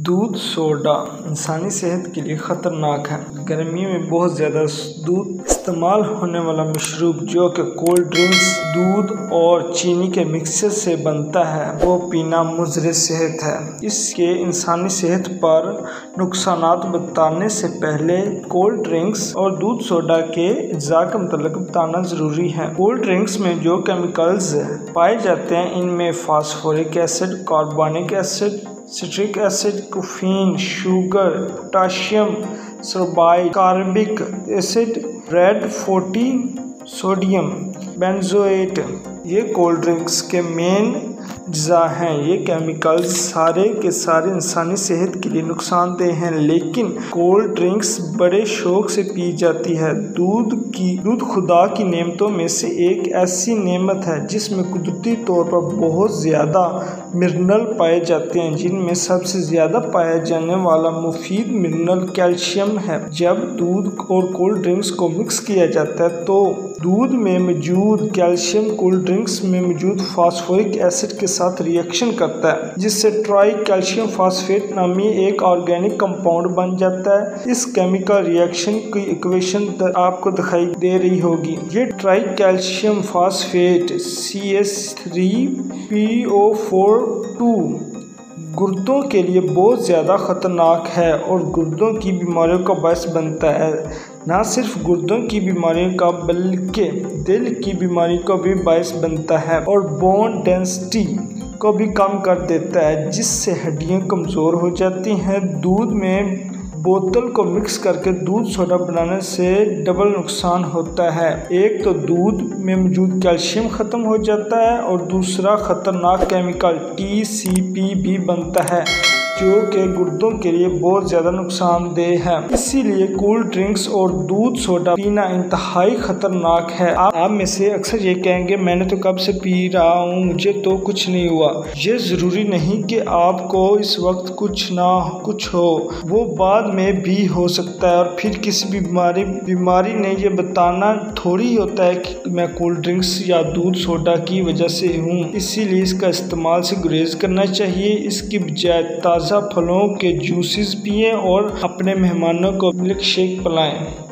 दूध सोडा इंसानी सेहत के लिए खतरनाक है। गर्मियों में बहुत ज़्यादा दूध इस्तेमाल होने वाला मशरूब जो कि कोल्ड ड्रिंक्स दूध और चीनी के मिक्सचर से बनता है वो पीना मुज़र सेहत है। इसके इंसानी सेहत पर नुकसानात बताने से पहले कोल्ड ड्रिंक्स और दूध सोडा के अज्जा का मतलब बताना ज़रूरी है। कोल्ड ड्रिंक्स में जो केमिकल्स पाए जाते हैं इनमें phosphoric acid, carbonic acid, citric acid, caffeine, sugar, potassium sulphide, carbic acid, red 40, sodium benzoate ये कोल्ड ड्रिंक्स के मेन अज्जा हैं। ये केमिकल्स सारे के सारे इंसानी सेहत के लिए नुकसानदेह हैं, लेकिन कोल्ड ड्रिंक्स बड़े शौक से पी जाती है। दूध खुदा की नेमतों में से एक ऐसी नेमत है जिसमें कुदरती तौर पर बहुत ज़्यादा मिनरल पाए जाते हैं, जिनमें सबसे ज़्यादा पाया जाने वाला मुफीद मिनरल कैल्शियम है। जब दूध और कोल्ड ड्रिंक्स को मिक्स किया जाता है तो दूध में मौजूद कैल्शियम कोल्ड ड्रिंक्स में मौजूद फास्फोरिक एसिड के साथ रिएक्शन करता है, जिससे ट्राई कैल्शियम फास्फेट नामी एक ऑर्गेनिक कंपाउंड बन जाता है। इस केमिकल रिएक्शन की इक्वेशन आपको दिखाई दे रही होगी। ये ट्राई कैल्शियम फास्फेट CH3PO4 गुर्दों के लिए बहुत ज़्यादा ख़तरनाक है और गुर्दों की बीमारियों का बायस बनता है। ना सिर्फ गुर्दों की बीमारियों का बल्कि दिल की बीमारी का भी बायस बनता है और बोन डेंसिटी को भी कम कर देता है, जिससे हड्डियां कमज़ोर हो जाती हैं। दूध में बोतल को मिक्स करके दूध सोडा बनाने से डबल नुकसान होता है। एक तो दूध में मौजूद कैल्शियम ख़त्म हो जाता है और दूसरा ख़तरनाक केमिकल TCP भी बनता है जो कि गुर्दों के लिए बहुत ज़्यादा नुकसानदेह है। इसीलिए कोल्ड ड्रिंक्स और दूध सोडा पीना इंतहाई ख़तरनाक है। आप में से अक्सर ये कहेंगे मैंने तो कब से पी रहा हूँ, मुझे तो कुछ नहीं हुआ। ये ज़रूरी नहीं कि आपको इस वक्त कुछ हो, वो बाद में भी हो सकता है। और फिर किसी बीमारी ने ये बताना थोड़ी होता है कि मैं कोल्ड ड्रिंक्स या दूध सोडा की वजह से हूँ। इसीलिए इसका इस्तेमाल से गुरेज करना चाहिए। इसकी बजाय ताज़ा फलों के जूसेस पिएं और अपने मेहमानों को मिल्क शेक पिलाएं।